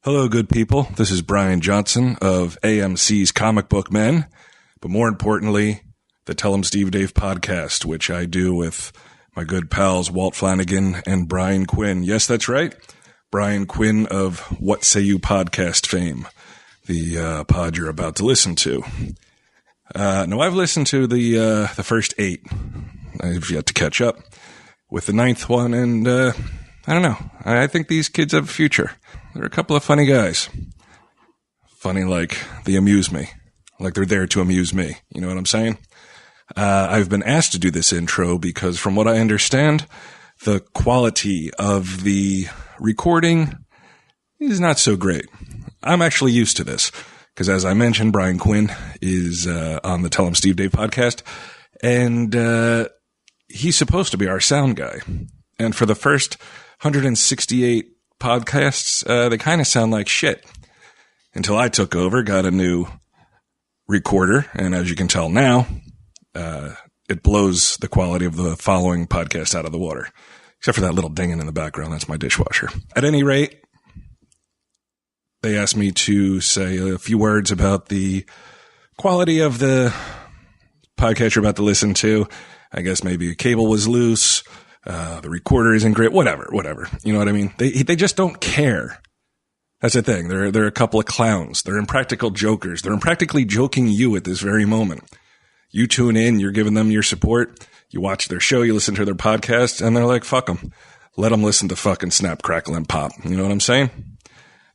Hello, good people. This is Brian Johnson of AMC's Comic Book Men, but more importantly, the Tell 'em Steve Dave podcast, which I do with my good pals Walt Flanagan and Brian Quinn. Yes, that's right. Brian Quinn of What Say You podcast fame, the pod you're about to listen to. Now, I've listened to the first 8. I've yet to catch up with the 9th one, and I don't know. I think these kids have a future. They're a couple of funny guys. Funny like they amuse me. Like they're there to amuse me. You know what I'm saying? I've been asked to do this intro because from what I understand, the quality of the recording is not so great. I'm actually used to this because, as I mentioned, Brian Quinn is on the Tell 'em Steve Dave podcast, and he's supposed to be our sound guy. And for the first 168 podcasts, they kind of sound like shit. Until I took over, got a new recorder, and as you can tell now, it blows the quality of the following podcast out of the water. Except for that little dinging in the background. That's my dishwasher. At any rate, they asked me to say a few words about the quality of the podcast you're about to listen to. I guess maybe a cable was loose. The recorder isn't great. Whatever. You know what I mean? They just don't care. That's the thing. They're a couple of clowns. They're impractical jokers. They're impractically joking you at this very moment. You tune in, you're giving them your support. You watch their show, you listen to their podcast, and they're like, fuck them. Let them listen to fucking Snap, Crackle, and Pop. You know what I'm saying?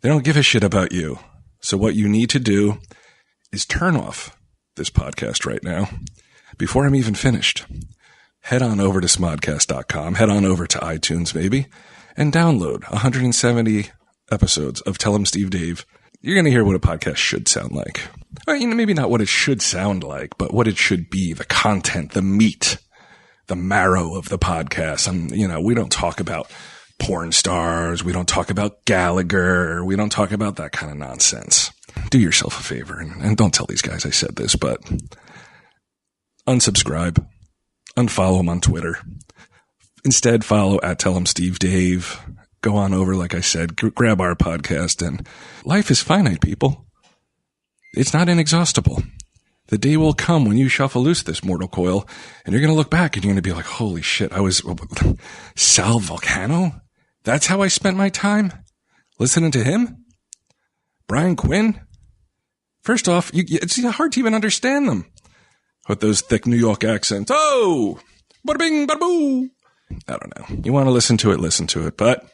They don't give a shit about you. So what you need to do is turn off this podcast right now before I'm even finished. Head on over to smodcast.com, head on over to iTunes maybe, and download 170 episodes of Tell 'em Steve Dave. You're going to hear what a podcast should sound like. Or, you know, maybe not what it should sound like, but what it should be, the content, the meat, the marrow of the podcast. We don't talk about porn stars. We don't talk about Gallagher. We don't talk about that kind of nonsense. Do yourself a favor, and don't tell these guys I said this, but unsubscribe. Unfollow him on Twitter. Instead, follow at Tell 'em Steve Dave. Go on over, like I said, grab our podcast, and life is finite, people. It's not inexhaustible. The day will come when you shuffle loose this mortal coil, and you're going to look back and you're going to be like, holy shit, I was Sal Vulcano? That's how I spent my time? Listening to him? Brian Quinn? First off, it's hard to even understand them. With those thick New York accents. Oh! Bada bing, bada boo! I don't know. You want to listen to it. But,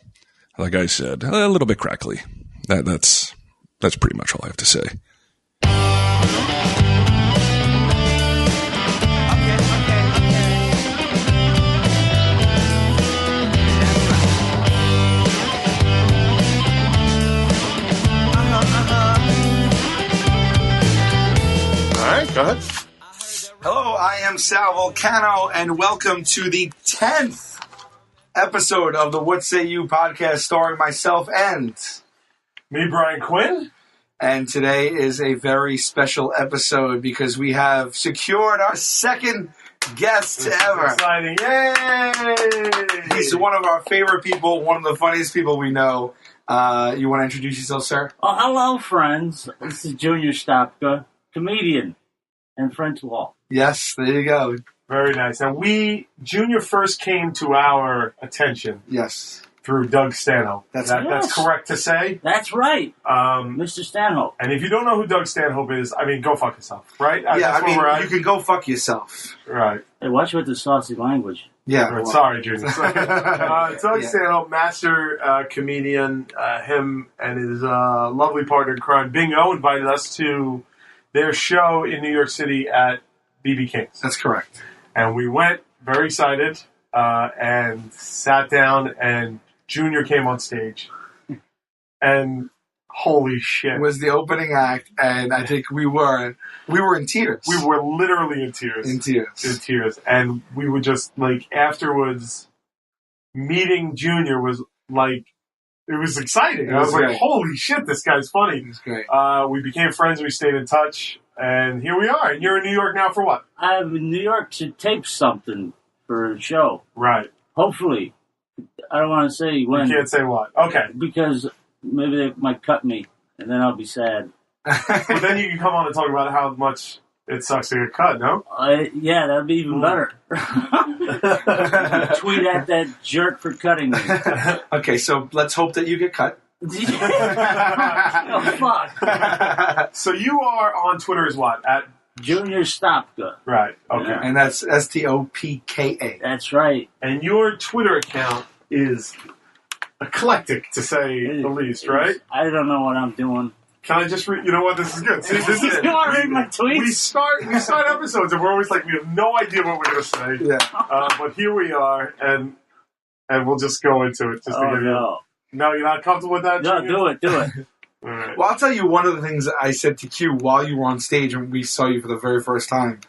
like I said, a little bit crackly. That's pretty much all I have to say. All right, go ahead. Hello, I am Sal Vulcano, and welcome to the 10th episode of the What Say You podcast, starring myself and Me, Brian Quinn. And today is a very special episode because we have secured our second guest ever. Exciting. Yay! He's one of our favorite people, one of the funniest people we know. You want to introduce yourself, sir? Oh, hello, friends. This is Junior Stopka, comedian and friend to all. Yes, there you go. Very nice. And Junior first came to our attention. Yes. Through Doug Stanhope. That's correct to say? That's right. Mr. Stanhope. And if you don't know who Doug Stanhope is, go fuck yourself, right? You can go fuck yourself. Right. Hey, watch with the saucy language. Yeah. Right. Sorry, Junior. Doug Stanhope, master comedian, him and his lovely partner in crime, Bingo, invited us to their show in New York City at BB King's. That's correct. And we went, very excited, and sat down, and Junior came on stage. And holy shit. It was the opening act, and I think we were in tears. We were literally in tears. In tears. And we were just, afterwards, meeting Junior was, it was exciting. I was like, holy shit, this guy's funny. It was great. We became friends, we stayed in touch, and here we are. And you're in New York now for what? I'm in New York to tape something for a show. Right. Hopefully. I don't want to say when. You can't say what. Okay. Because maybe they might cut me, and then I'll be sad. But then you can come on and talk about how much it sucks to get cut, no? Yeah, that'd be even better. Tweet at that jerk for cutting me. Okay, so let's hope that you get cut. Oh, fuck. So you are on Twitter as what? At Junior Stopka. Right, okay. Yeah. And that's Stopka. That's right. And your Twitter account is eclectic, to say the least, right? I don't know what I'm doing. Can I just read? You know what? This is good. See, this is You want to read my tweets? We start episodes and we're always like, we have no idea what we're going to say. Yeah. But here we are, and we'll just go into it. Just to give you. No, you're not comfortable with that? No, Junior? do it. All right. Well, I'll tell you one of the things that I said to Q while you were on stage when we saw you for the very first time.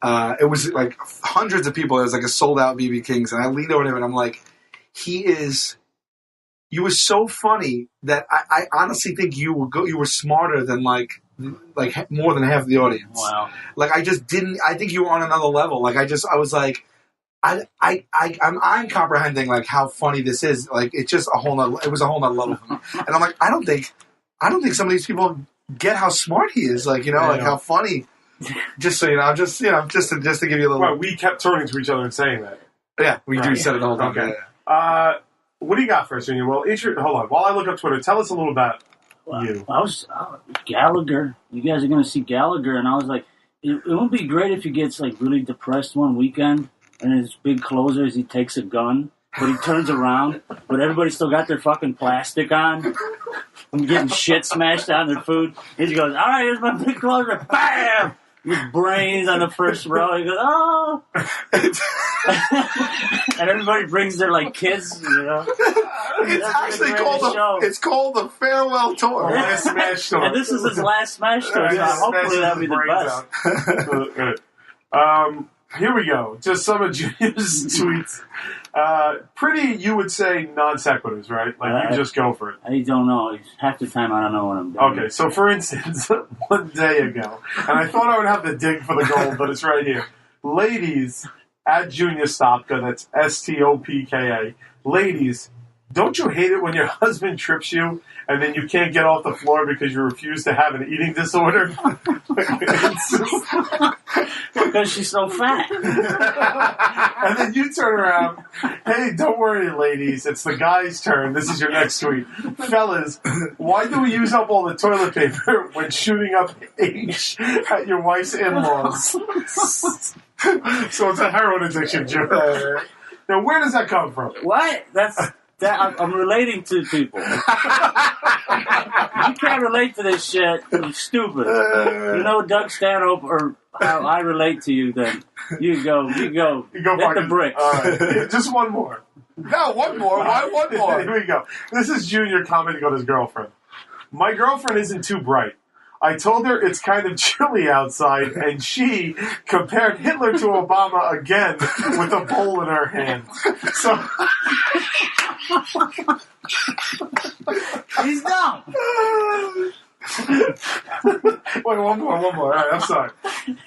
It was like hundreds of people. It was like a sold-out BB King's, and I leaned over to him and I'm like, you were so funny that I honestly think you were smarter than like more than half the audience. Wow. Like I think you were on another level. Like I was like, I'm comprehending like how funny this is. Like it was a whole nother level for me. And I'm like, I don't think some of these people get how smart he is. Like, like how funny. Just so you know, just to give you a little. Well, we kept turning to each other and saying that. Yeah, we right. said it the whole time. Okay. Yeah. What do you got for us, Junior? Well, hold on. While I look up Twitter, tell us a little about you. I was Gallagher. You guys are going to see Gallagher, and I was like, it would be great if he gets like really depressed one weekend, and his big closer is he takes a gun, but he turns around, but everybody still got their fucking plastic on. I'm getting shit smashed on their food. He just goes, all right, here's my big closer. Bam! His brains on the first row. He goes, oh. And everybody brings their like kids, It's actually called the farewell tour. Last smash tour. And this is his last smash tour. So hopefully that'll be the best. Here we go. Just some of Junior's tweets. Pretty, you would say, non sequiturs, right? Like you just go for it. I don't know. Half the time I don't know what I'm doing. Okay, so for instance, one day ago, and I thought I would have to dig for the gold, but it's right here. Ladies, at Junior Stopka, that's Stopka. Ladies, don't you hate it when your husband trips you and then you can't get off the floor because you refuse to have an eating disorder? Because she's so fat. And then you turn around, hey, don't worry, ladies, it's the guy's turn. This is your next tweet. Fellas, why do we use up all the toilet paper when shooting up H at your wife's in-laws? So it's a heroin addiction, Jim. Now, where does that come from? What? I'm relating to people. You can't relate to this shit. You're stupid. You know Doug Stanhope or how I relate to you, then you go. Hit the bricks. All right. Just one more. No, one more. Why one more? Here we go. This is Junior commenting on his girlfriend. My girlfriend isn't too bright. I told her it's kind of chilly outside, and she compared Hitler to Obama again with a bowl in her hand. So He's dumb. Wait, one more. All right, I'm sorry.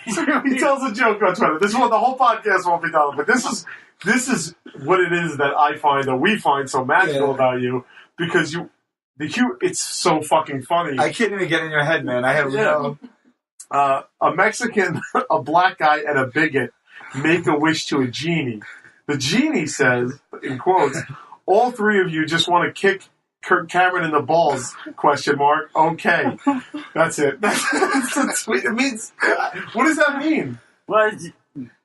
So he tells a joke on Twitter. This one, the whole podcast won't be done, but this is what it is that I find, that we find so magical about you, because it's so fucking funny. I can't even get in your head, man. I have no. A Mexican, a black guy, and a bigot make a wish to a genie. The genie says, in quotes, all three of you just want to kick Kirk Cameron in the balls, ? Okay. That's it. That's sweet. It means, what does that mean? Well,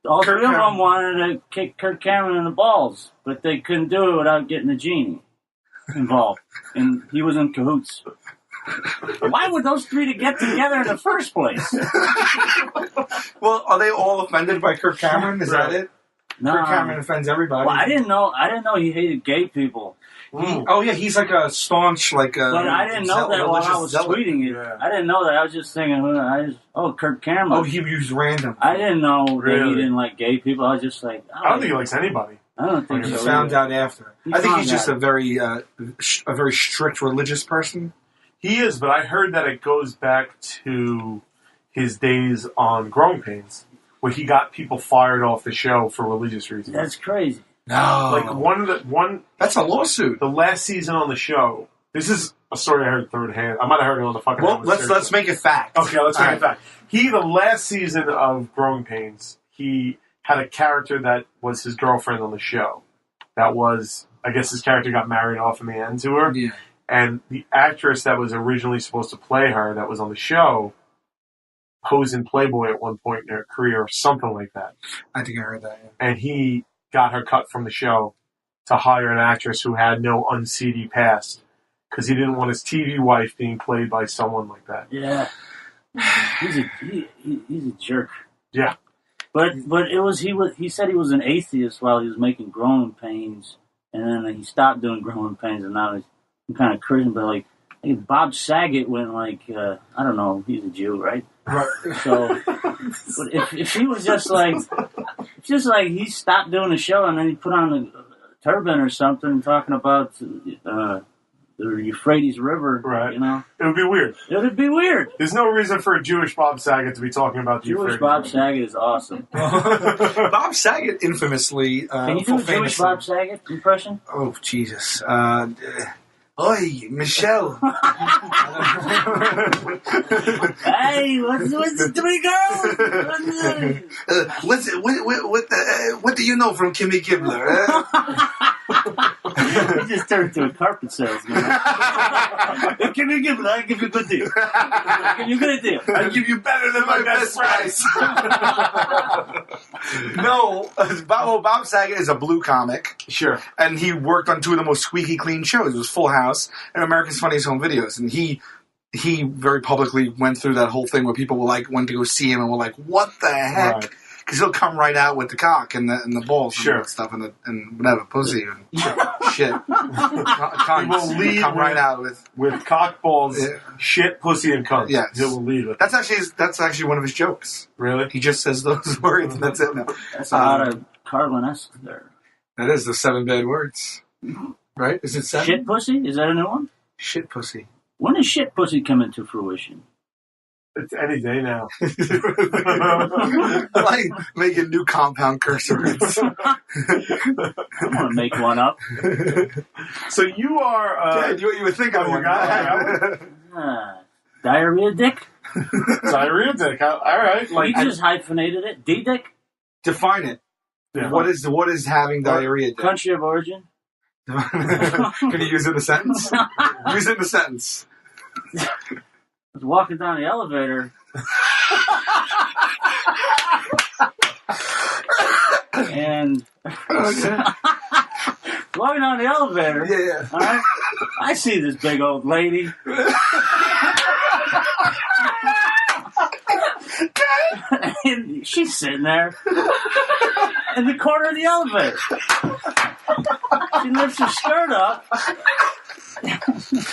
all three of them wanted to kick Kirk Cameron in the balls, but they couldn't do it without getting the genie involved. And he was in cahoots. Why would those three get together in the first place? Well, are they all offended by Kirk Cameron? Is that it? No. Kirk Cameron offends everybody. Well, I didn't know he hated gay people. He's like a staunch, But I didn't know that while I was tweeting it. Yeah. I didn't know that. I was just thinking, Kirk Cameron. Oh, he used random. I didn't know that he didn't like gay people. I was just like, I don't think he likes anybody. I don't think so. He found out after. I think he's just a very strict religious person. He is, but I heard that it goes back to his days on Growing Pains, where he got people fired off the show for religious reasons. That's crazy. No, like one. That's a lawsuit. The last season on the show, This is a story I heard third hand. I might have heard it on the fucking. Well, let's make it fact. Okay, let's make it fact. The last season of Growing Pains, he had a character that was his girlfriend on the show. That was, I guess, his character got married off in the end to her. Yeah. And the actress that was originally supposed to play her, that was on the show, posed in Playboy at one point in her career, or something like that. I think I heard that. Yeah. And he got her cut from the show to hire an actress who had no unseedy past, because he didn't want his TV wife being played by someone like that. Yeah, he's a jerk. Yeah, but he said he was an atheist while he was making Growing Pains, and then he stopped doing Growing Pains, and now he's kind of Christian. But like Bob Saget went like I don't know, he's a Jew, right? Right. So, but if he was just like he stopped doing the show and then he put on a turban or something talking about the Euphrates River, right? You know, it would be weird. It would be weird. There's no reason for a Jewish Bob Saget to be talking about the Jewish Euphrates Bob River. Saget is awesome. Bob Saget infamously. Can you do a Jewish Bob Saget impression? Oh Jesus! Oi, Michelle. Hey, what's the three girls? What do you know from Kimmy Gibbler? He just turned into a carpet salesman. Hey, Kimmy Gibbler, I give you a good deal. I give you a good deal. I give you better than my best price. No, Bob Saget is a blue comic. Sure. And he worked on two of the most squeaky clean shows. It was Full House and America's Funniest Home Videos. And he very publicly went through that whole thing where people were like, went to go see him and were like, what the heck? Because he'll come right out with the cock and the balls and stuff and whatever, pussy and shit. He will lead come right out with cock, balls, shit, pussy, and cunt. Yes. He will lead with. That's actually one of his jokes. Really? He just says those words and that's it. No. That's a lot of Carlin-esque there. That is the 7 bad words. Right? Is it 7? Shit pussy? Is that a new one? Shit pussy. When does shit pussy come into fruition? It's any day now. I like making new compound curse words. I want to make one up. So you are... you would think I would. Diarrhea dick? Diarrhea dick. All right. You just hyphenated it. D-dick? Define it. Yeah. What is having diarrhea dick? Country of origin? Can you use it in a sentence? Use it in a sentence. I was walking down the elevator. And walking down the elevator. Yeah. All right, I see this big old lady. And she's sitting there in the corner of the elevator. She lifts her skirt up.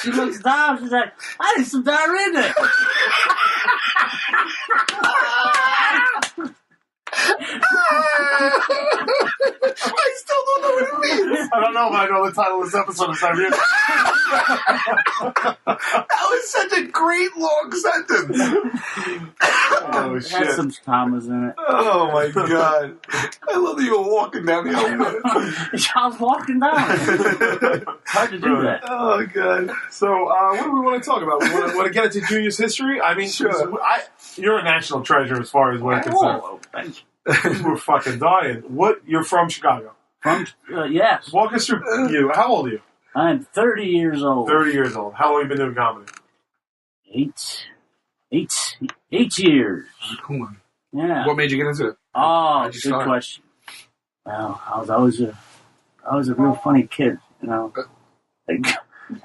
She looks down. She's like, I need some diarrhea in it. I still don't know what it means. I don't know, but I know the title of this episode is Diarrhea. That was such a great long sentence. Oh, It shit. has some commas in it. Oh my god. I love that you were walking down the elevator. I was walking down. Hard to do that. Oh god. So, what do we want to talk about? We want to get into Junior's history? I mean, Sure. You're a national treasure as far as we're concerned. Whoa, thank you. We're fucking dying. You're from Chicago. Yes. Walk us through you. How old are you? I'm 30 years old. 30 years old. How long have you been doing comedy? 8 years. Come on. Yeah. What made you get into it? Oh, How'd you good start? question. Well, I was always a real funny kid, you know.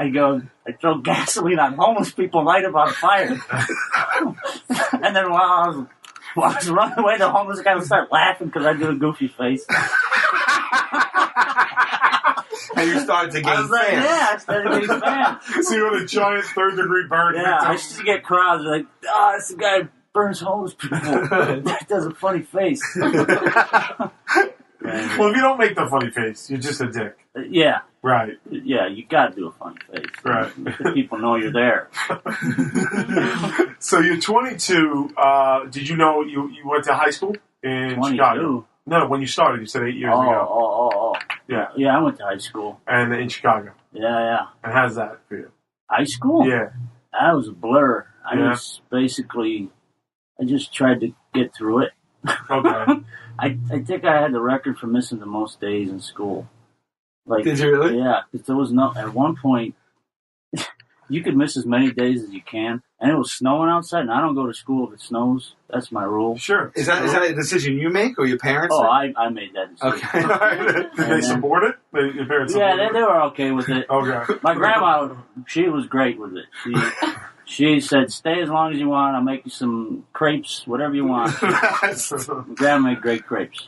I throw gasoline on homeless people, light them on fire. And then while I was running away, the homeless guy would start laughing because I do a goofy face. And you started to I gain was like, fans. yeah, I started getting fans. So you're a giant third-degree burn. Yeah, I used to get crowds like, it's the guy who burns homeless people. That does a funny face. Well, if you don't make the funny face, you're just a dick. Yeah. Right. Yeah, you got to do a funny face. Right. So people know you're there. So you're 22. Did you know you went to high school in 22? Chicago? No, when you started, you said 8 years ago. Yeah. Yeah, I went to high school. And in Chicago. Yeah. And how's that for you? High school? Yeah. That was a blur. Yeah. I just tried to get through it. Okay. I think I had the record for missing the most days in school. Like, Did you really? Yeah, because there was at one point, you could miss as many days as you can, and it was snowing outside, and I don't go to school if it snows. That's my rule. Sure. Is that a decision you make or your parents? Oh, I made that decision. Okay. Did they support it? Your parents Yeah, support they were okay with it. Okay. My grandma, she was great with it. She said, stay as long as you want. I'll make you some crepes, whatever you want. Grandma made great crepes.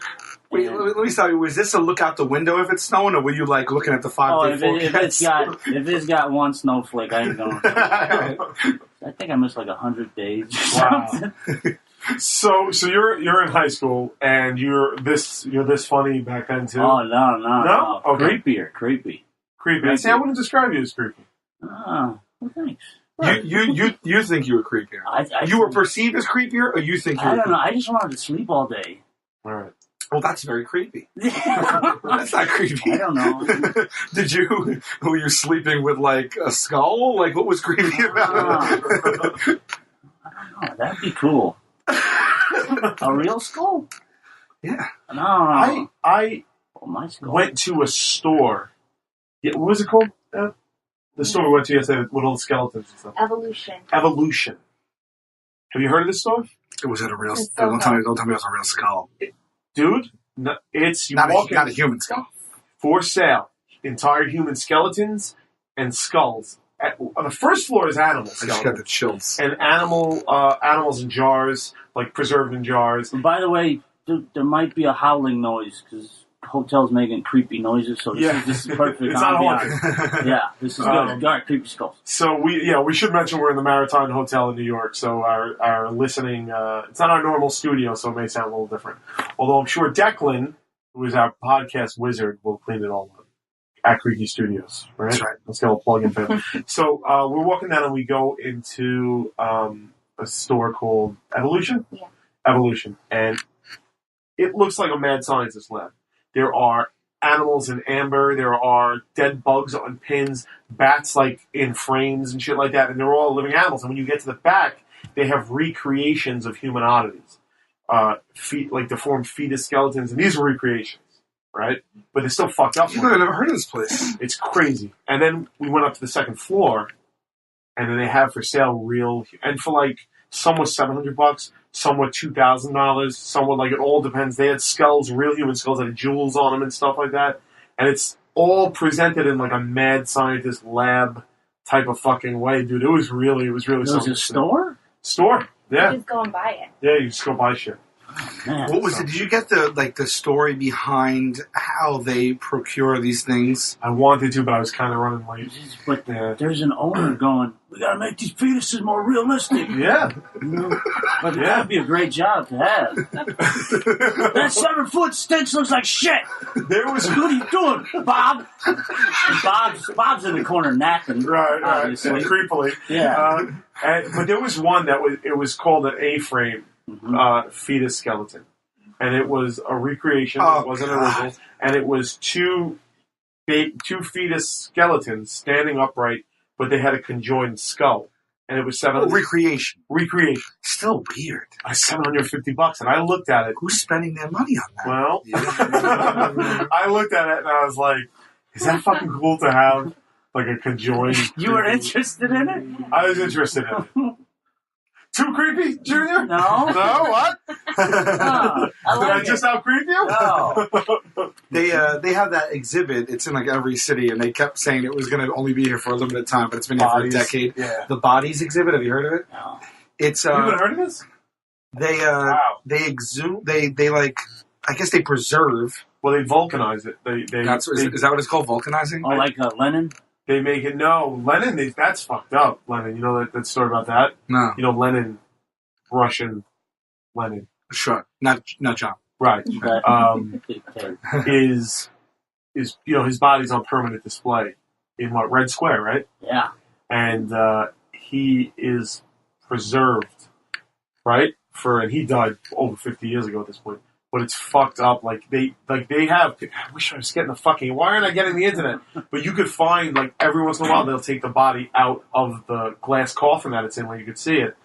Wait, let me stop you. Was this a look out the window if it's snowing, or were you like looking at the 5-day forecast? If it's got one snowflake, I ain't going. I think I missed like 100 days. Wow. So you're in high school and you're this funny back then too. Oh no. Okay. Creepy. I see. I wouldn't describe you as creepy. Oh, well, thanks. You think you were creepier? You were perceived as creepier, or you think you were? I don't know. I just wanted to sleep all day. All right. Well, that's very creepy. That's not creepy. I don't know. Were you sleeping with like a skull? Like, what was creepy about it? I don't know. That'd be cool. A real skull? Yeah. No. I my skull. went to a store. Yeah, what was it called? The store we went to yesterday with all the skeletons and stuff. Evolution. Have you heard of this store? It was at a real. Don't tell me it was a real skull, dude. No, it's not a human skull. For sale, entire human skeletons and skulls. On the first floor is animal skeletons. I just got the chills. And animals in jars, like preserved in jars. And by the way, there might be a howling noise because hotel's making creepy noises. So this is perfect. It's not haunted. Yeah, this is good. All right, creepy skulls. So we should mention we're in the Maritime Hotel in New York. So our listening, it's not our normal studio, so it may sound a little different. Although I'm sure Declan, who is our podcast wizard, will clean it all up. At Creaky Studios, right? That's right. Let's get a plug in for him. So we're walking down and we go into a store called Evolution. Yeah. Evolution. And it looks like a mad scientist lab. There are animals in amber. There are dead bugs on pins, bats like in frames and shit like that. And they're all living animals. And when you get to the back, they have recreations of human oddities. Like deformed fetus skeletons. And these are recreations. Right? But they're still fucked up. I've never heard of this place. It's crazy. And then we went up to the second floor, and then they have for sale real, and for like, some was $700, some were $2,000, some were like, it all depends. They had skulls, real human skulls that had jewels on them and stuff like that. And it's all presented in like a mad scientist lab type of fucking way, dude. It was really something. It was a store? Store, yeah. You just go and buy it. Yeah, you just go buy shit. Man, what was it? Did you get the story behind how they procure these things? I wanted to, but I was kind of running late. But there's an owner going, we gotta make these fetuses more realistic. Yeah. But that'd be a great job to have. That 7-foot stench looks like shit. There was. What are you doing, Bob? And Bob's in the corner napping. Right. Obviously. Creepily. Yeah. But there was one that was called an A-frame. Fetus skeleton, and it was a recreation. It wasn't original, and it was two fetus skeletons standing upright, but they had a conjoined skull, and it was recreation. Still weird. $750, and I looked at it. Who's spending their money on that? Well, I looked at it and I was like, "Is that fucking cool to have like a conjoined?" You were interested in it? I was interested in it. Too creepy, Junior? No. No? What? No, Did I just out creep you? No. They have that exhibit. It's in like every city, and they kept saying it was going to only be here for a limited time, but it's been here for a decade. Yeah. The Bodies exhibit. Have you heard of it? No. It's you haven't heard of this? They exhume. They like. I guess they preserve. Well, they vulcanize it. Is that what it's called? Vulcanizing? Oh, like Lenin? They make it, no, Lenin, that's fucked up, Lenin. You know that story about that? No. You know, Lenin, Russian Lenin. Sure. Not John. Right. Is his body's on permanent display in Red Square, right? Yeah. And he is preserved, right? And he died over 50 years ago at this point. but it's fucked up. Like they have. I wish I was getting the fucking. Why aren't I getting the internet? But you could find like every once in a while they'll take the body out of the glass coffin that it's in, where you could see it,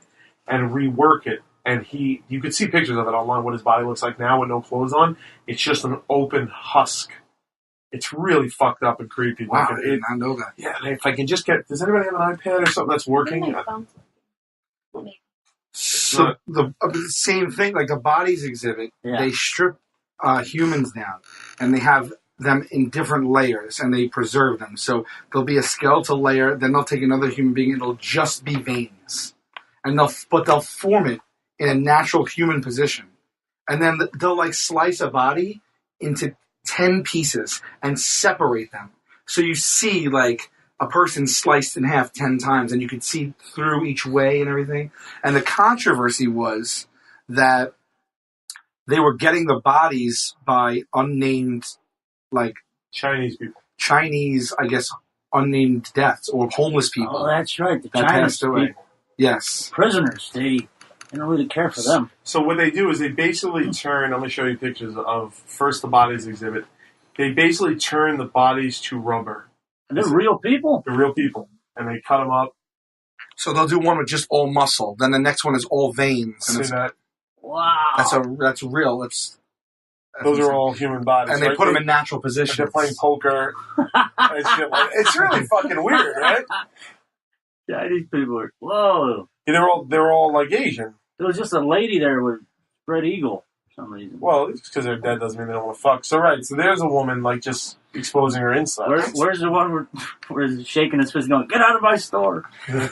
and rework it. And you could see pictures of it online. What his body looks like now with no clothes on. It's just an open husk. It's really fucked up and creepy. Wow, I did not know that. Yeah, if I can just get... Does anybody have an iPad or something that's working? So the same thing, like the bodies exhibit, they strip humans down, and they have them in different layers, and they preserve them. So there'll be a skeletal layer, then they'll take another human being, and it'll just be veins. And they'll form it in a natural human position. And then they'll like slice a body into 10 pieces and separate them. So you see like a person sliced in half 10 times, and you could see through each way and everything. And the controversy was that they were getting the bodies by unnamed, like Chinese people. Chinese, I guess, unnamed deaths or homeless people. Oh, that's right. The that Chinese passed away. people. Yes. Prisoners. They don't really care for them. So what they do is they basically turn... I'm going to show you pictures of first the bodies exhibit. They basically turn the bodies to rubber. They're real people? They're real people. And they cut them up. So they'll do one with just all muscle. Then the next one is all veins. See that? Wow. That's real. Those are all human bodies. And they put them in natural positions. They're playing poker. And shit like, it's really fucking weird, right? Chinese people are... Whoa. Yeah, they're all like Asian. There was just a lady there with spread eagle for some reason. Well, it's because they're dead doesn't mean they don't want to fuck. So so there's a woman like just exposing her insides. Where's the one where he's shaking his fist going, get out of my store. You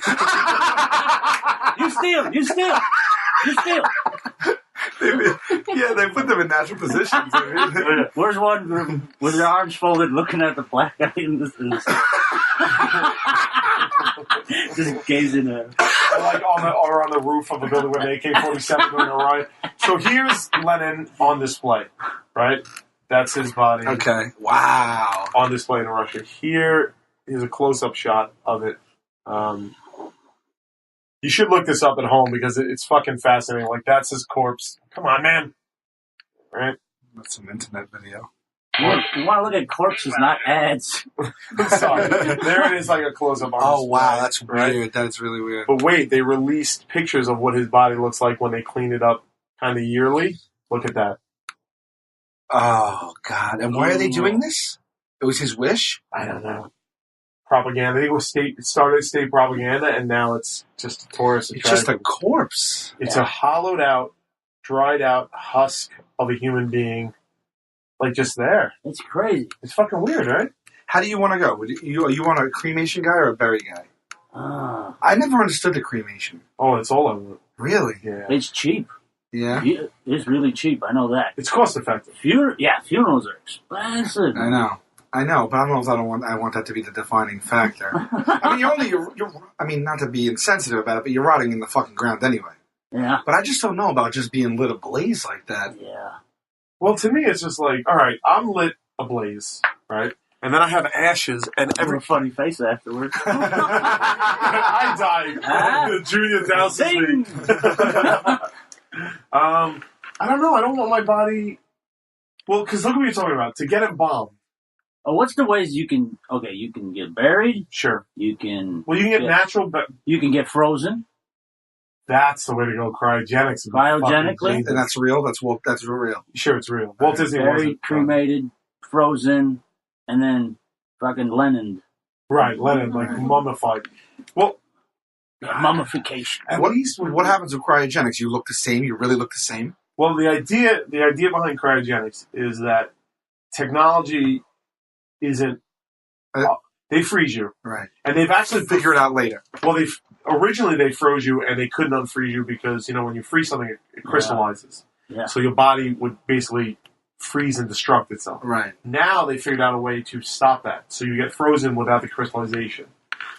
steal. You steal. You steal. Yeah, they put them in natural positions. Where's one with their arms folded looking at the black guy in the store? Just gazing at him. Like on the roof of a building with an AK-47 doing a riot. So here's Lenin on display, right? That's his body. Okay. Wow. On display in Russia. Here is a close-up shot of it. You should look this up at home because it's fucking fascinating. Like, that's his corpse. Come on, man. Right? That's some internet video. You want to look at corpses, not ads. Sorry. There it is, like a close-up on Oh, wow. display, That's right? weird. That's really weird. But wait, they released pictures of what his body looks like when they clean it up kind of yearly. Look at that. Oh, God. And why are they doing this? It was his wish? I don't know. Propaganda. I think it started as state propaganda, and now it's just a tourist attraction. It's just a corpse. It's a hollowed out, dried out husk of a human being, like just there. It's crazy. It's fucking weird, right? How do you want to go? You want a cremation guy or a bury guy? I never understood the cremation. Oh, it's all I want. Really? Yeah. It's cheap. Yeah? It's really cheap. I know that. It's cost effective. Funerals are expensive. I know, but I don't know if I want that to be the defining factor. I mean, you're I mean, not to be insensitive about it, but you're rotting in the fucking ground anyway. Yeah. But I just don't know about just being lit ablaze like that. Yeah. Well, to me, it's just like, all right, I'm lit ablaze, right? And then I have ashes, and Every funny face afterwards. I died. The junior douses me. I don't know. I don't want my body. Well, because look what you're talking about. To get embalmed. Oh, what's the ways you can? Okay, you can get buried. Sure. You can. Well, you can get natural. You can get frozen. That's the way to go. Cryogenics. Cryogenically, and that's real. That's real. Sure, it's real. Walt Disney buried, cremated, frozen, and then fucking Lenin. Right, Lenin, like mummified. Well, mummification. What happens with cryogenics? You look the same. You really look the same. Well, the idea behind cryogenics is that technology isn't. They freeze you, right? And they've actually figured it out later. Well, originally they froze you, and they couldn't unfreeze you because when you freeze something, it crystallizes. Yeah. So your body would basically freeze and destruct itself. Right. Now they figured out a way to stop that, so you get frozen without the crystallization.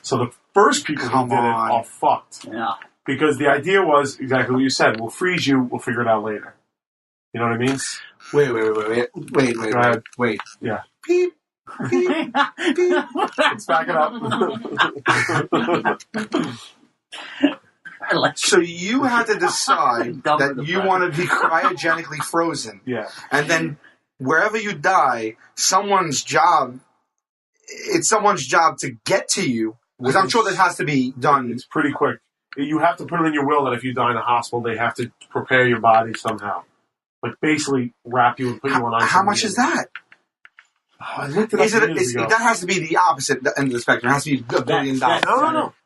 So the first people who did it are fucked. Yeah. Because the idea was exactly what you said. We'll freeze you. We'll figure it out later. You know what I mean? Wait. Yeah. Beep. Beep. Beep. Let's back it up. So you had to decide Dumber that the you body. want to be cryogenically frozen. Yeah. And then wherever you die, it's someone's job to get to you. Because I'm sure that has to be done. It's pretty quick. You have to put it in your will that if you die in a hospital, they have to prepare your body somehow. Like basically wrap you and put you on ice. How much is that? Oh, I looked it up years ago. That has to be the opposite end of the spectrum. It has to be $1 billion.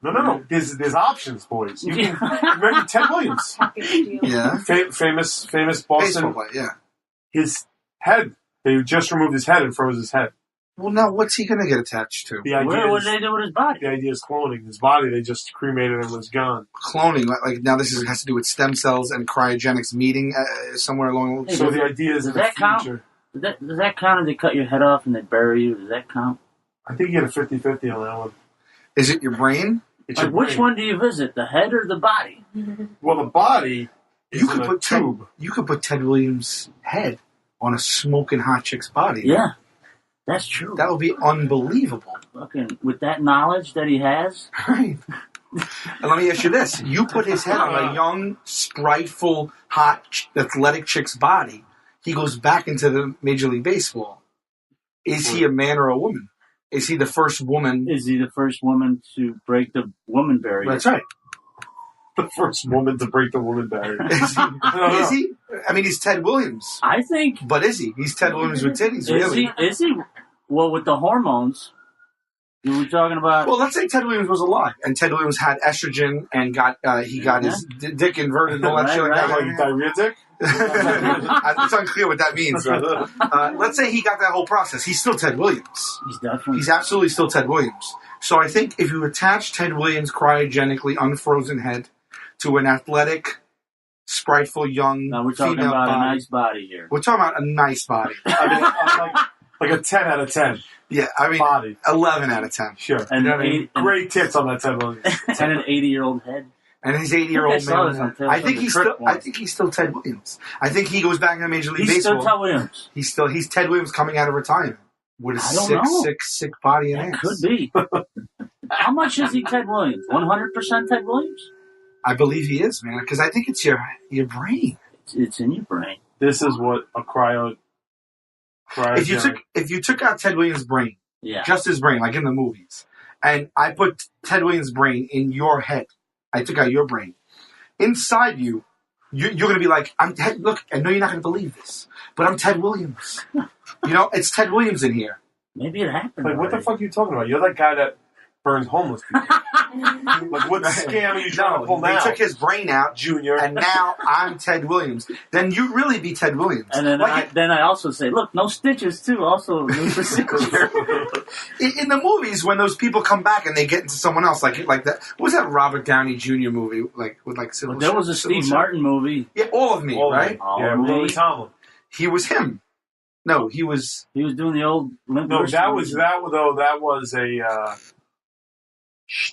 No. There's options, boys. You can remember Ted Williams, Yeah. famous Boston. Baseball player, yeah. His head. They just removed his head and froze his head. Well, now what's he going to get attached to? The idea What did they do with his body? The idea is cloning his body. They just cremated and was gone. Cloning, like now this has to do with stem cells and cryogenics meeting somewhere along. So the idea is in the future. Does that count if they cut your head off and they bury you? Does that count? I think you get a 50-50 on that one. Is it your brain? It's your Which brain. one do you visit, the head or the body? Well, the body is You could in a put tube. You could put Ted Williams' head on a smoking hot chick's body. Yeah, that's true. That would be unbelievable. Fucking with that knowledge that he has. Right. And let me ask you this. You put his head on a young, spriteful, hot, athletic chick's body. He goes back into the Major League Baseball. Is he a man or a woman? Is he the first woman? Is he the first woman to break the woman barrier? That's right. The first woman to break the woman barrier. Is he? I mean, he's Ted Williams. I think. But is he? He's Ted Williams with titties, really. Is he? Well, with the hormones, you were talking about. Well, let's say Ted Williams was alive, and Ted Williams had estrogen, and got his dick inverted and all that shit like that. Like diarrhea dick? It's unclear what that means. Let's say he got that whole process. He's still Ted Williams. He's Absolutely still Ted Williams. So I think if you attach Ted Williams' cryogenically unfrozen head to an athletic, spriteful young Now we're talking female about body, a nice body here. we're talking about a nice body. I mean, like a 10 out of 10 Yeah, I mean, body. 11 out of 10. Sure. And, You know what I mean? Great tits on that Ted Williams. and an 80-year-old head. And his 80-year-old I saw this man. on Tales I from think the he's Crypt still. once. I think he's still Ted Williams. I think he goes back to Major League He's Baseball. still Ted Williams. He's Ted Williams coming out of retirement with a I don't know. sick body and That ass. could be. How much is he Ted Williams? 100% Ted Williams? I believe he is, man, because I think it's your brain. It's in your brain. This is what a cryo. If you took out Ted Williams' brain, Yeah. just his brain, like in the movies, and I put Ted Williams' brain in your head, I took out your brain. Inside you, you're going to be like, look, I know you're not going to believe this, but I'm Ted Williams. It's Ted Williams in here. Maybe it happened. Like, what the already. fuck are you talking about? You're that guy that burns homeless people. Like, what scam are you trying to pull They now? took his brain out, Junior. and now I'm Ted Williams. Then you'd really be Ted Williams. And then, then I also say, look, no stitches too. Also, new procedure. In the movies, when those people come back and they get into someone else, like that, what was that Robert Downey Jr. movie? Well, there was a Steve Martin movie. Yeah, All of Me, right? Yeah, Lily Tomlin. He was him. No, he was. He was doing the old Limp No, Bizkit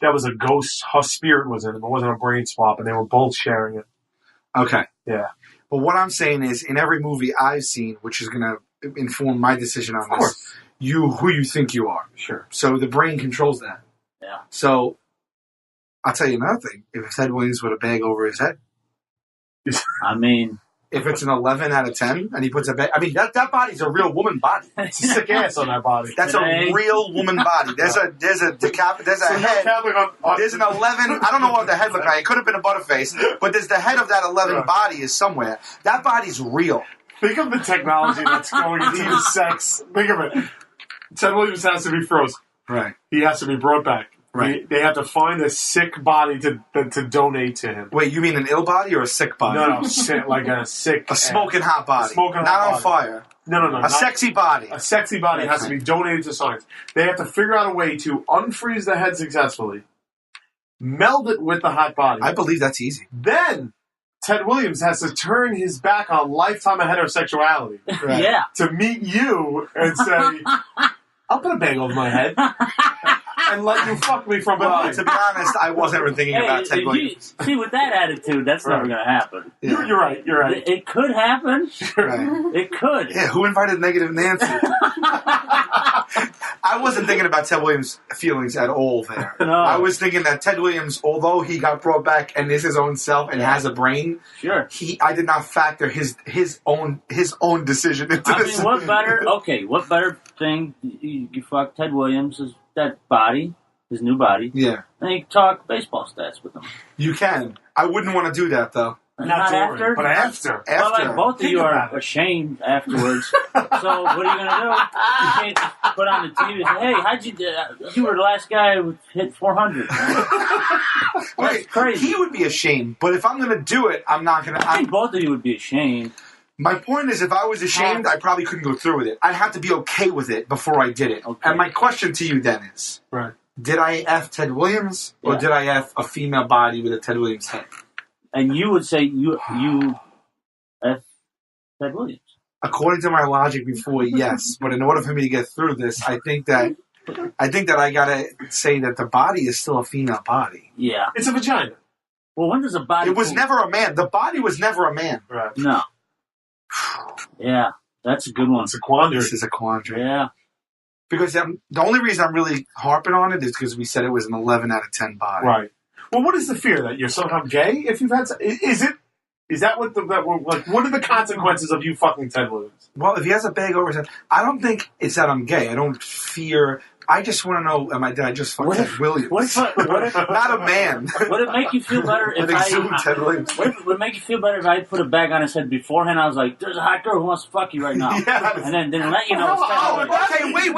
that was a ghost. Her spirit was in it. It wasn't a brain swap, and they were both sharing it. Okay. Yeah. But what I'm saying is, in every movie I've seen, which is going to inform my decision on Of course. this, who you think you are. Sure. So the brain controls that. Yeah. So I'll tell you another thing. If Ted Williams with a bag over his head, I mean, if it's an 11 out of 10, and he puts a bag, I mean, that body's a real woman body. It's a sick ass on that body. That's Today- a real woman body. There's a head. There's an 11. I don't know what the head looked like. It could have been a butterface, but there's the head of that 11 body is somewhere. That body's real. Think of the technology that's going into your sex. Think of it. Ted Williams has to be frozen. Right. He has to be brought back. Right. They have to find a sick body to donate to him. Wait, you mean an ill body or a sick body? No, sick, like a sick... A smoking hot body. A smoking hot not body. on fire. No. A sexy body. A sexy body has to be donated to science. They have to figure out a way to unfreeze the head successfully, meld it with the hot body. I believe that's easy. Then Ted Williams has to turn his back on lifetime of heterosexuality Right. yeah. to meet you and say, I'll put a bag over my head and let you fuck me from But behind. to be honest, I wasn't ever thinking about Ted Williams. See, with that attitude, that's never Right. going to happen. Yeah. You're right. It could happen. Right. It could. Yeah, who invited Negative Nancy? I wasn't thinking about Ted Williams' feelings at all there. No. I was thinking that Ted Williams, although he got brought back and is his own self and has a brain, Sure. I did not factor his own decision into this. I mean, what better thing you fuck Ted Williams' that body, his new body, Yeah. and you talk baseball stats with him. You can. I wouldn't want to do that, though. Not during, after? but after. Well, like both of Think you are about it. ashamed afterwards. So what are you going to do? You can't just put on the TV and say, hey, how'd you do? You were the last guy who hit 400. Wait, crazy. he would be ashamed, but if I'm going to do it, I'm not going to. I think both of you would be ashamed. My point is, if I was ashamed, I probably couldn't go through with it. I'd have to be okay with it before I did it. Okay. And my question to you then is, Right. did I F Ted Williams, or Yeah. did I F a female body with a Ted Williams head? And you would say you F Ted Williams. According to my logic before, yes. But in order for me to get through this, I think that I gotta say that the body is still a female body. Yeah. It's a vagina. Well, when does a body... It was never a man. The body was never a man. Right. No. Yeah. That's a good one. It's a quandary. This is a quandary. Yeah. Because the only reason I'm really harping on it is because we said it was an 11 out of 10 body. Right. Well, what is the fear that you're somehow gay? If you've had, is that what what are the consequences of you fucking Ted Williams? Well, if he has a bag over his head, I don't think it's that I'm gay. I don't fear. I just want to know, did I just fuck Ted Williams? What if Not a man. would it make you feel better if An exhumed Ted Williams. Would it make you feel better if I put a bag on his head beforehand? I was like, "There's a hot girl who wants to fuck you right now," Yes. and then let you know. It's Ted Oh, Williams. okay, wait.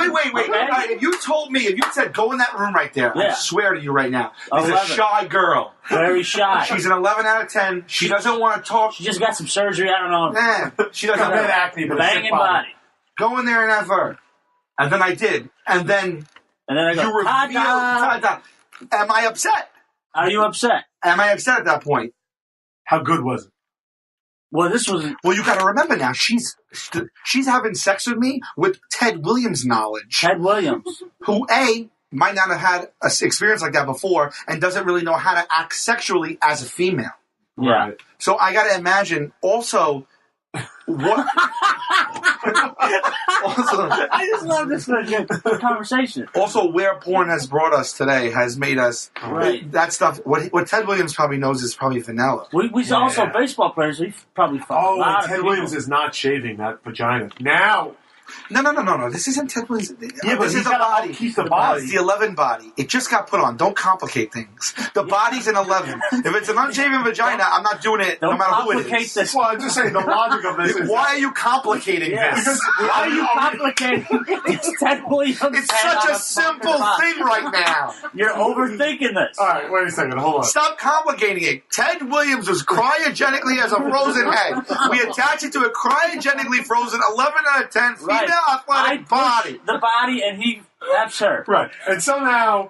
Okay. If you told me, if you said, go in that room right there, I Yeah. swear to you right now, there's a 11. shy girl. Very shy. She's an 11 out of 10. She doesn't want to talk. She just got some surgery. I don't know. Nah, she doesn't Got want bad to. acne, but a sick Banging body. Go in there and have her. And then I did. And then And then I go, you reveal. ta-da! Am I upset? Are you upset? Am I upset at that point? How good was it? Well, this was Well, you got to remember now, she's having sex with me with Ted Williams knowledge, Ted Williams. who might not have had an experience like that before and doesn't really know how to act sexually as a female. Yeah. Right. So I got to imagine also what. also, I just love this conversation. also, where porn has brought us today has made us Right. that stuff. What Ted Williams probably knows is probably vanilla. We also Yeah. baseball players. We probably fucked a Oh, lot and of Ted people. Williams is not shaving that vagina. Now, No. This isn't Ted Williams. but This he's is a gotta body. upkeep the body. It's the 11 body. It just got put on. Don't complicate things. The body's an 11. If it's an unshaven vagina, I'm not doing it no Don't matter who it complicate is. this. well, I'm just saying the logic of this is Why are you complicating Yeah. this? Why are you complicating it's Ted Williams? It's head such on a simple fucking thing right now. You're overthinking this. All right, wait a second. Hold on. Stop complicating it. Ted Williams was cryogenically as a frozen head. We attach it to a cryogenically frozen 11 out of 10 female Right. I athletic push body. the body, and he F's her. Right, and somehow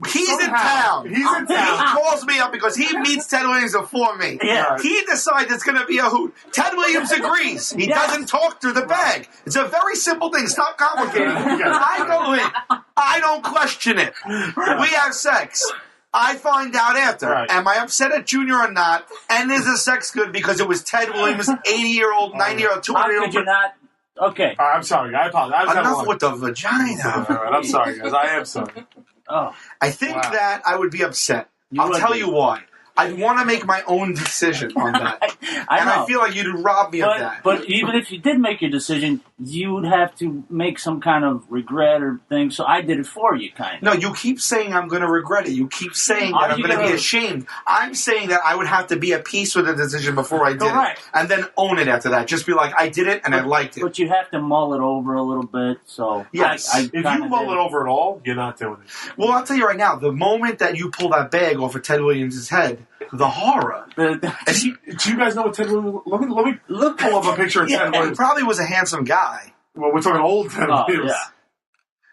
He's in somehow, town. He's in He town. calls me up because he meets Ted Williams before me. Yeah. He decides it's going to be a hoot. Ted Williams agrees. He Yes. doesn't talk through the bag. It's a very simple thing. Stop complicating it. Yeah. I go in. I don't question it. We have sex. I find out after. Right. Am I upset at Junior or not? And is the sex good because it was Ted Williams, 80-year-old, 90-year-old, How 200-year-old? could you not? Okay. All right, I'm sorry. I apologize. I was Enough having with the All vagina. right, I'm sorry, guys. I am sorry. Oh, I think Wow. that I would be upset. You I'll would tell be. you why. I'd want to make my own decision on that. I And know. I feel like you'd rob me of that. But even if you did make your decision, you would have to make some kind of regret or thing. So I did it for you, kind of. No, you keep saying I'm going to regret it. You keep saying Are that I'm you going to be gonna- ashamed. I'm saying that I would have to be at peace with the decision before I did Correct. it. And then own it after that. Just be like, I did it and I liked it. But you have to mull it over a little bit. So Yes. If you mull it over at all, you're not doing it. Well, I'll tell you right now, the moment that you pull that bag off of Ted Williams' head, the horror. And he, Do you guys know what Ted Williams? Let me pull up a picture of Ted he Williams. probably was a handsome guy. Well, we're talking old Ted Oh, Williams. yeah.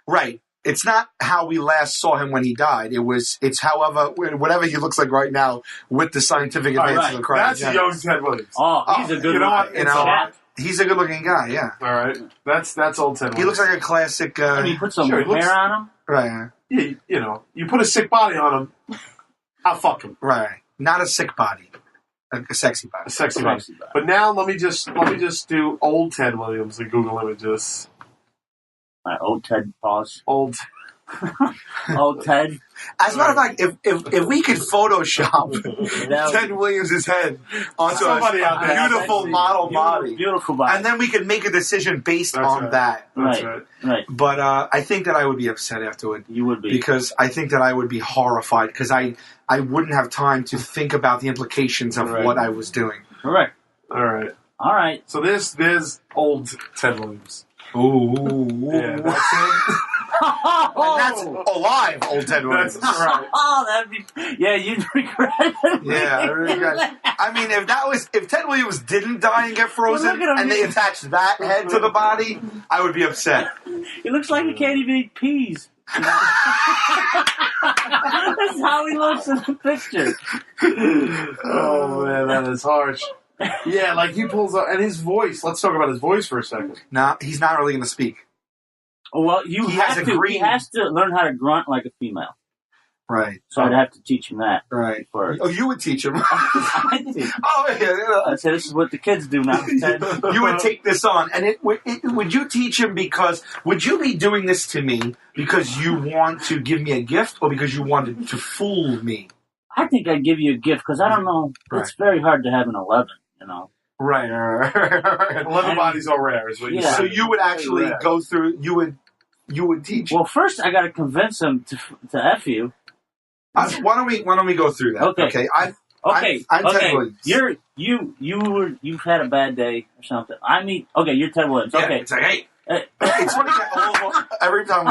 Right. It's not how we last saw him when he died. It's however, whatever he looks like right now with the scientific advances right. of That's cryogenics. young Ted Williams. Oh, he's a good you know one. what? You It's know, all right. he's a good looking guy, yeah. All right. That's old Ted Williams. He looks like a classic, I mean, put some Sure, he looks- hair on him. right, Yeah, you know, you put a sick body on him, I'll fuck him. right. Not a sick body. A sexy body. A sexy body. Sexy body. But now let me just do old Ted Williams and Google images. My old Ted pause. Old. Old Ted. As a matter of fact, if we could Photoshop Ted Williams' head onto Somebody out there. a beautiful model body, Beautiful body. and then we could make a decision based That's on right. that. That's Right. But I think that I would be upset afterward. You would be. Because I think that I would be horrified because I wouldn't have time to think about the implications of Right. what I was doing. Correct. All right. All right. So there's old Ted Williams. Ooh. Yeah, that's him. And that's alive, old Ted Williams. That's right. Oh, that'd be. Yeah, you'd regret it. Yeah, I regret. I mean, if Ted Williams didn't die and get frozen, Well, look at him. and they attached that head to the body, I would be upset. He looks like he can't even eat peas. That's how he looks in the picture. Oh man, that is harsh. Yeah, like he pulls up, and his voice. Let's talk about his voice for a second. Nah, he's not really going to speak. Well, He has a He green- has to learn how to grunt like a female. Right. So I'd have to teach him that. Right. First. Oh, you would teach him. I think. Oh, yeah. I'd say this is what the kids do now. Ted. You would take this on, and would you teach him because would you be doing this to me because you want to give me a gift or because you wanted to fool me? I think I'd give you a gift because I don't know. It's very hard to have an 11. You know. Right. 11 bodies are rare, is what you Yeah. said. So you would actually Yeah. go through. You would teach. Well, first I got to convince him to F you. Why don't we go through that? Okay. I'm Ted Williams. You've had a bad day or something. You're Ted Williams. Yeah, Okay. it's like, hey. It's funny that every time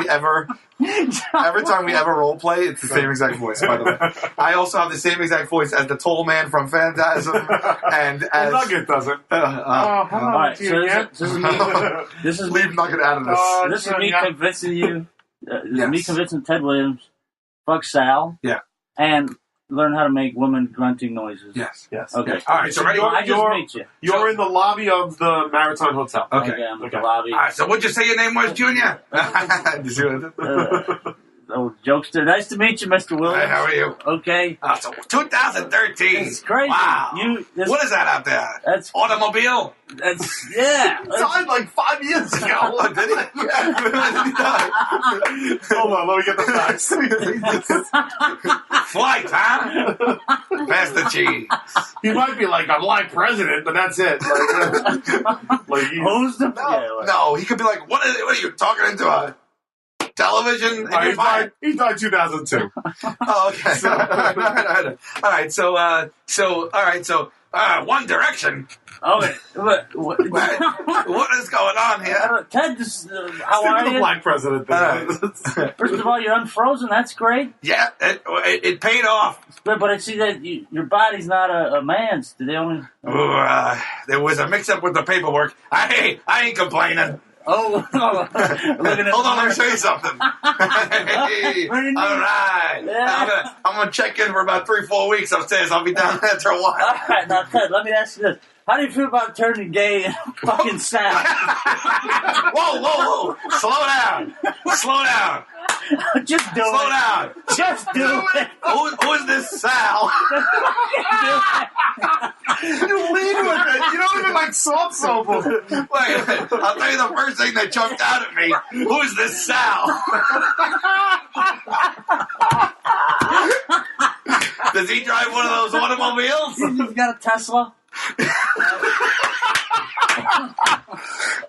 we ever role play, it's the same exact voice. By the way, I also have the same exact voice as the Toll Man from Phantasm, and as Nugget doesn't. All right. So this is me. leave Nugget out of this. This is me convincing you. Yes. Me convincing Ted Williams. Fuck Sal. Yeah. And learn how to make women grunting noises. Yes. Okay. All right. So ready? I just meet you. You're in the lobby of the Maritime Hotel. Okay. I'm at Okay. the lobby. All right. So what'd you say your name was, Junior? Did you see what I did? Oh, jokester. Nice to meet you, Mr. Hey, Williams. how are you? Okay. So 2013. It's crazy. Wow. What is that out there? That's Automobile? yeah. Died like 5 years ago. Did he? Hold on, let me get the facts. Flight, huh? Pass the cheese. He might be like, I'm like president, but that's it. Like he's, Who's the No, he could be like, what are you talking into a television? And you're fired? he died 2002. Oh, okay. All right. So, One Direction. Okay. What What is going on here? Ted, how Stick are with the you? black president thing. First of all, you're unfrozen. That's great. Yeah, it paid off. But I see that your body's not a man's. Do they only? There was a mix-up with the paperwork. I ain't complaining. Oh, looking at Hold on, let me show you something. Hey, Very neat. all right. Yeah. I'm gonna check in for about 3-4 weeks upstairs. I'll be down there after a while. All right, now Ted, let me ask you this: how do you feel about turning gay and fucking sad? Whoa! Slow down. Just do Slow it. down. Just do it. Who is this Sal? You lead with it. You don't even like soft soap. Wait, I'll tell you the first thing that jumped out at me. Who is this Sal? Does he drive one of those automobiles? He's got a Tesla.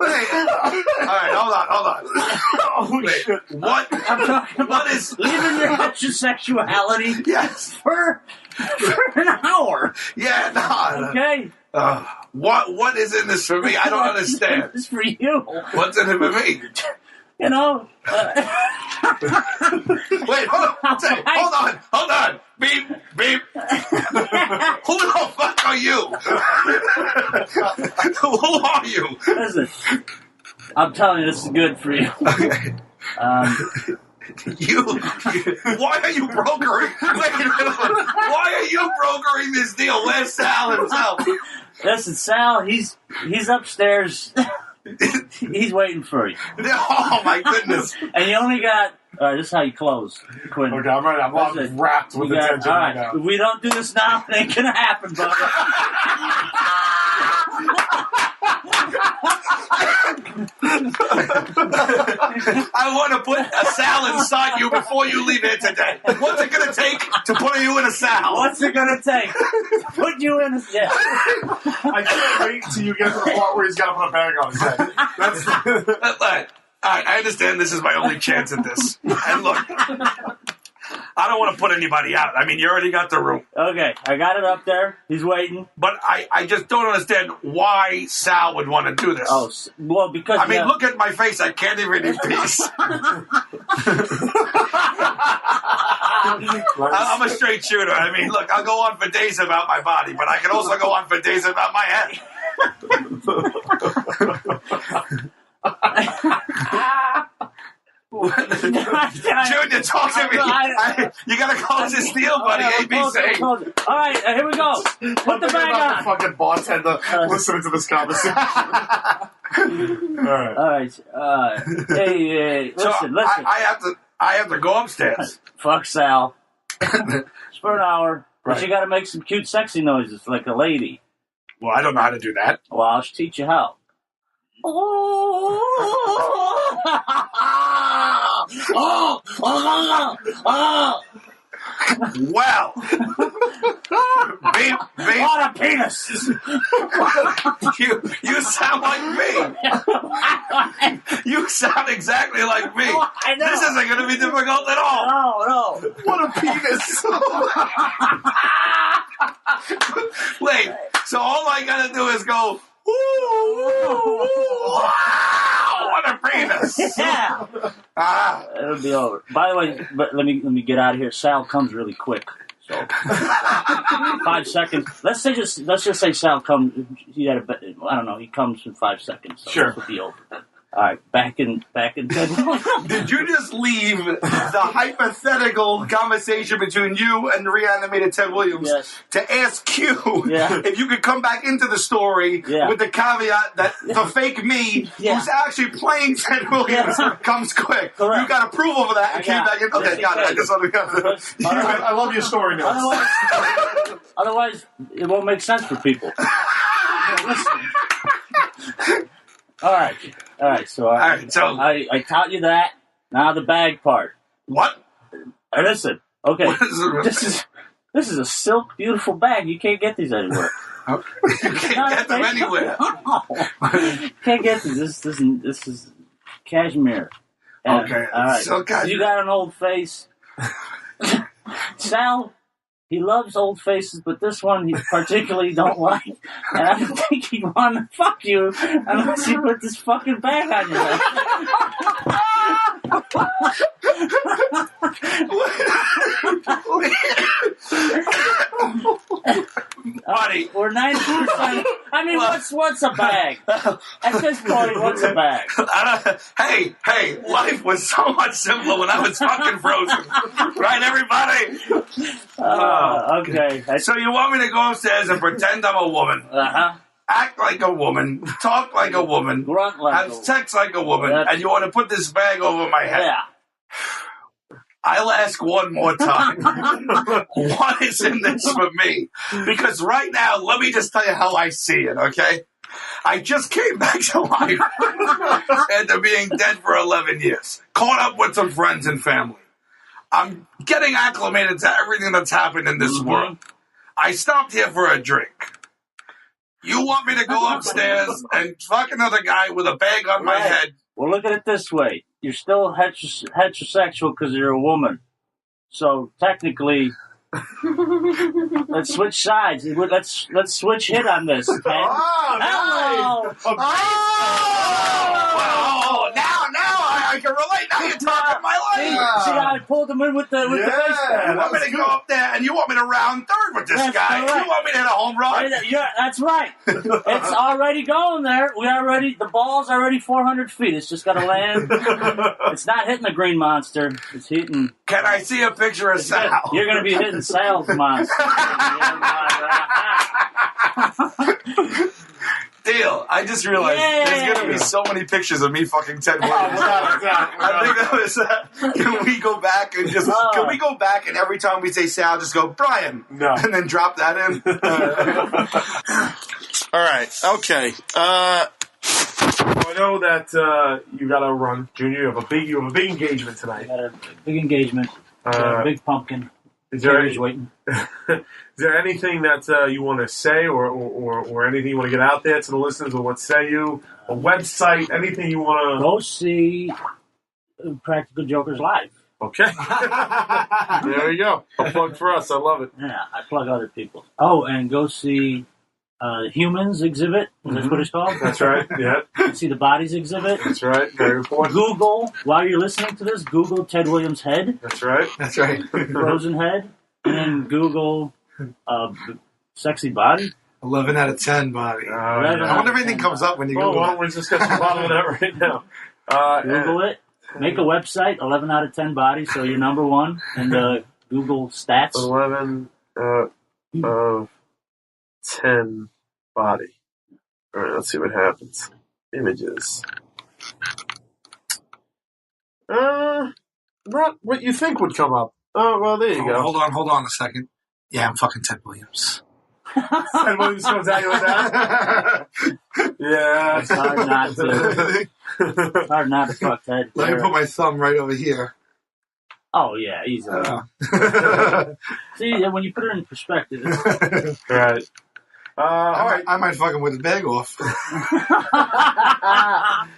Wait. All right, hold on. Oh, Wait, shit. what? I'm talking about What is? leaving your heterosexuality Yes. for an hour. Yeah. No. Okay, What is in this for me? I don't understand. It's for you. What's in it for me? You know. Wait, hold on. Beep. Who the fuck are you? Who are you? Listen, I'm telling you, this is good for you. Okay. Why are you brokering? Wait a minute. Why are you brokering this deal? Where's Sal himself? Listen, Sal, he's upstairs. He's waiting for you. Oh my goodness. And you only got. All right, this is how you close, Quinn. Okay, I'm ready. I'm wrapped with attention all right right. now. If we don't do this now, it ain't gonna happen, brother. I want to put a Sal inside you before you leave here today. What's it going to take to put you in a Sal? What's it gonna take? Put you in a I can't wait till you get to the part where he's got to put a bag on his head. All right, I understand this is my only chance at this. And look, I don't want to put anybody out. I mean, you already got the room. Okay, I got it up there. He's waiting. But I just don't understand why Sal would want to do this. Oh, well, because... I mean, look at my face. I can't even eat peace. I'm a straight shooter. I mean, look, I'll go on for days about my body, but I can also go on for days about my head. Junior, talk to me. You gotta close this deal, buddy. ABC. All right, here we go. Put the bag on. The fucking bartender listening to this conversation. All right. Hey, listen. I have to go upstairs. Fuck Sal. It's for an hour. But Right. you got to make some cute, sexy noises like a lady. Well, I don't know how to do that. Well, I'll teach you how. Well, What a penis! you sound like me. You sound exactly like me. I know. This isn't going to be difficult at all. No. What a penis! Wait, so all I got to do is go, ooh, wow, what a penis. Yeah. It'll be over. By the way, but let me get out of here. Sal comes really quick. So 5 seconds. Let's just say Sal comes. He had I don't know. He comes in 5 seconds. So Sure. It'll be over. All right, back in. Did you just leave the hypothetical conversation between you and the reanimated Ted Williams to ask you if you could come back into the story with the caveat that the fake me, who's actually playing Ted Williams, comes quick? Correct. You got approval of that and came back in. Okay, got it. I just want to go. I love your story notes. Otherwise, it won't make sense for people. Listen. All right. So I taught you that. Now the bag part. What? Listen. Okay. What is this is a silk, beautiful bag. You can't get these anywhere. You can't get them anywhere. Can't get these. This is cashmere. And, Okay. All right. So you got an old face. Sal. He loves old faces, but this one he particularly don't like. And I don't think he'd want to fuck you unless you put this fucking bag on your head. Buddy. We're 90%. I mean, what's a bag? At this point, what's a bag? Hey, life was so much simpler when I was fucking frozen. Right, everybody? Okay. So you want me to go upstairs and pretend I'm a woman? Act like a woman, talk like a woman, Grunt like have sex like a woman, and you want to put this bag over my head? Yeah. I'll ask one more time. What is in this for me? Because right now, let me just tell you how I see it, okay? I just came back to life after being dead for 11 years. Caught up with some friends and family. I'm getting acclimated to everything that's happened in this world. I stopped here for a drink. You want me to go upstairs and fuck another guy with a bag on my head? Well, look at it this way. You're still heterosexual because you're a woman. So, technically, let's switch sides. Let's switch hit on this. Okay? Oh, now I can relate. Now you're talking my life. See how I pulled him in with the Yeah. baseball? You want me to go up there and you want me to round third with this That's guy? correct. You want me to hit a home run? Yeah, that's right. It's already going there. The ball's already 400 feet. It's just got to land. It's not hitting the green monster. It's hitting. Can I see a picture of Sal? You're going to be hitting Sal's monster. Deal. I just realized there's going to be so many pictures of me fucking Ted Williams. I think that was. Can we go back and just? Can we go back and every time we say Sal, just go Brian, and then drop that in? All right. Okay. I know that you got to run, Junior. You have a big engagement I tonight. got a big engagement. Got a big pumpkin. Is there Carrie's waiting. is there anything that you want to say, or anything you want to get out there to the listeners, or what say you? A website, anything you want to? Go see Practical Jokers live. Okay. There you go. A plug for us. I love it. Yeah, I plug other people. Oh, and go see Humans exhibit. That's what it's called. That's right. Yeah. See the Bodies exhibit. That's right. Very important. Google, while you're listening to this, Google Ted Williams' head. That's right. That's right. Frozen head. And then Google sexy body. 11 out of 10 body. I wonder if anything comes up when you Well, Google why don't we just get to the bottom of that right now? Google it. Make a website, 11 out of 10 body, so you're number one in the Google stats. 11 of 10 body. All right, let's see what happens. Images. Not what you think would come up. Oh, well, there you go. Hold on a second. Yeah, I'm fucking Ted Williams. Ted Williams comes at you with that? Yeah. It's hard not to. It's hard not to fuck Ted. Let me put my thumb right over here. Oh, yeah, easily. See, when you put it in perspective, it's Right. All right. I might fuck him with his bag off.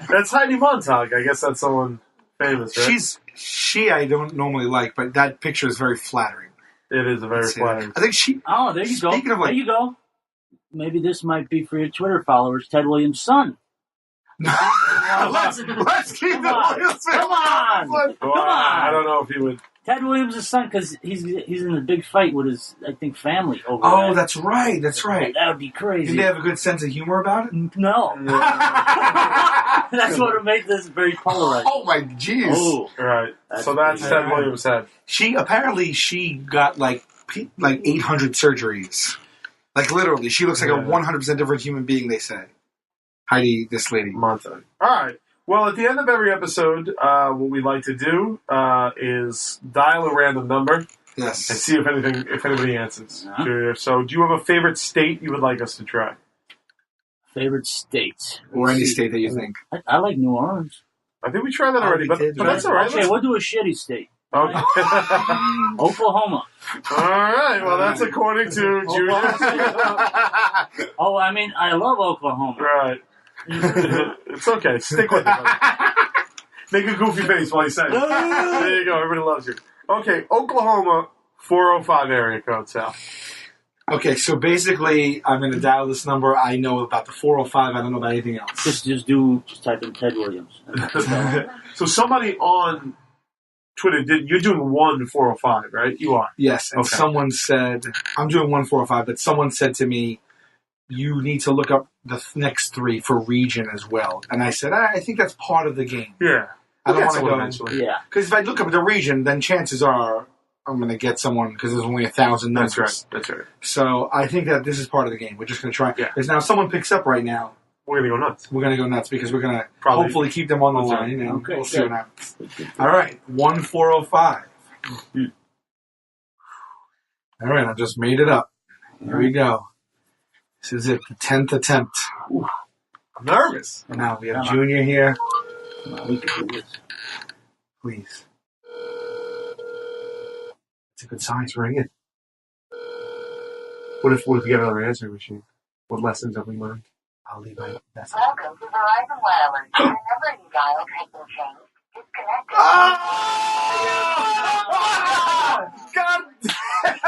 That's Heidi Montag. I guess that's someone famous, right? She I don't normally like, but that picture is very flattering. It is a very flattering. I think she... oh, there you go. Speaking of, like- there you go. Maybe this might be for your Twitter followers, Ted Williams' son. let's keep Come the on. Williams Come on. Well, Come on. I don't know if he would. Ted Williams' son, because he's in a big fight with his, I think, family over Oh, that. that's right. That That would be crazy. Did they have a good sense of humor about it? No. That's what would make this very polarized. Oh, my jeez. Oh. Right. That's So that's pretty Ted bad. Williams' head. She got like 800 surgeries. Like literally, she looks like a 100% different human being. They say, Heidi, this lady. Montag. All right. Well, at the end of every episode, what we like to do is dial a random number and Yes. see if anybody answers. Uh-huh. So, do you have a favorite state you would like us to try? Favorite state? Or any state that you think. I like New Orleans. I think we tried that already, we but did. that's all right. Okay, we'll do a shitty state. Okay. Oklahoma. All right. Well, that's according to Junior. Oh, I mean, I love Oklahoma. Right. It's okay. Stick with it. Make a goofy face while you say it. There you go. Everybody loves you. Okay, Oklahoma, 405 area code, Sal. Okay, so basically, I'm going to dial this number. I know about the 405. I don't know about anything else. Just type in Ted Williams. So somebody on Twitter you're doing 405, right? You are. Yes, and Okay. someone said, I'm doing 1405, but someone said to me, you need to look up the next three for region as well. And I said, I think that's part of the game. Yeah. I don't We'll want get to go. eventually. Yeah. Because if I look up the region, then chances are I'm going to get someone because there's only 1,000 numbers. That's right. So I think that this is part of the game. We're just going to try. Yeah. Because now if someone picks up right now, We're going to go nuts. we're going to go nuts because we're going to Probably. hopefully keep them on the That's line. right. You know, Okay, we'll see good. what happens. All right, 1405. All right, I just made it up. Here we go. This is it, the 10th attempt. I'm nervous. And now we have Junior here. We can do this. Please. It's a good sign. It's ringing. What if we get another answering machine? What lessons have we learned? I'll leave my message. Welcome to Verizon Wireless. The number you dialed has been changed. Disconnected. God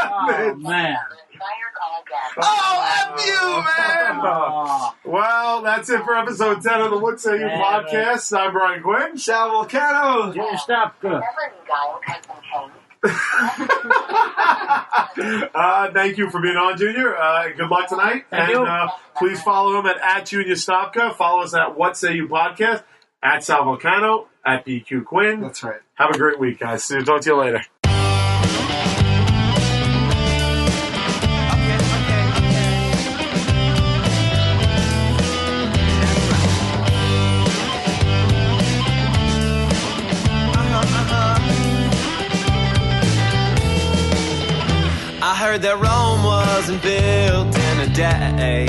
Oh, man. Expired call again. Oh, F you, man! Oh, Well, that's it for episode 10 of the What Say You Yeah, podcast. I'm Brian Quinn. Sal Volcano! Junior Stopka. The number you dialed has been changed. Thank you for being on, Junior. Good luck tonight. Thank you. Please follow him at Junior Stopka. Follow us at What Say You Podcast, at Sal Volcano, at BQ Quinn. That's right. Have a great week, guys. Talk to you later. I heard that Rome wasn't built in a day.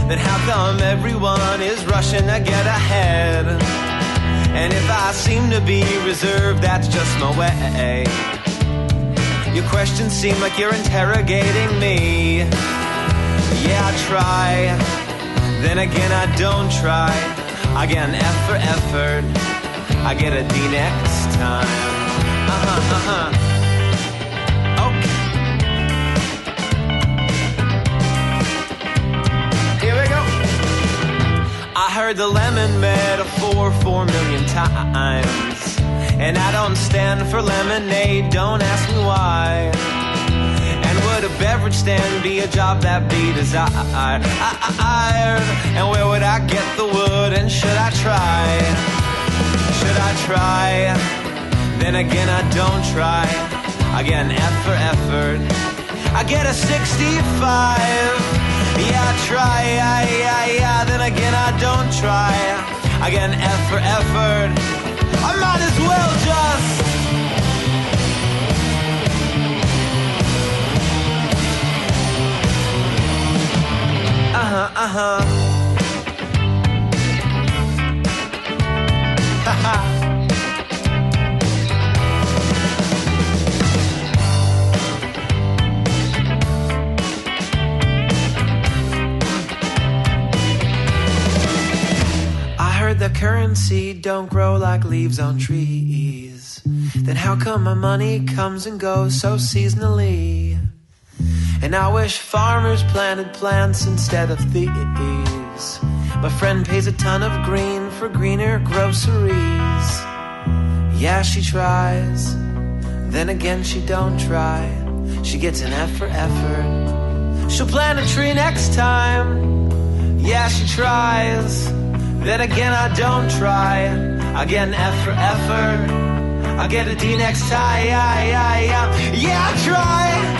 then how come everyone is rushing to get ahead? And if I seem to be reserved, that's just my way. Your questions seem like you're interrogating me. Yeah, I try, then again I don't try. I get an F for effort, I get a D next time. Okay. Here we go. I heard the lemon metaphor 4 million times, and I don't stand for lemonade, don't ask me why. And would a beverage stand be a job that be desired? And where would I get the wood, and should I try? Should I try? Then again I don't try. I get an F for effort, I get a 65. Yeah, I try, yeah, then again I don't try. I get an F for effort, I might as well just I heard the currency don't grow like leaves on trees. Then how come my money comes and goes so seasonally? And I wish farmers planted plants instead of thieves. My friend pays a ton of green for greener groceries. Yeah, she tries, then again she don't try. She gets an F for effort, she'll plant a tree next time. Yeah, she tries, then again I don't try. I get an F for effort, I get a D next time. Yeah, I try.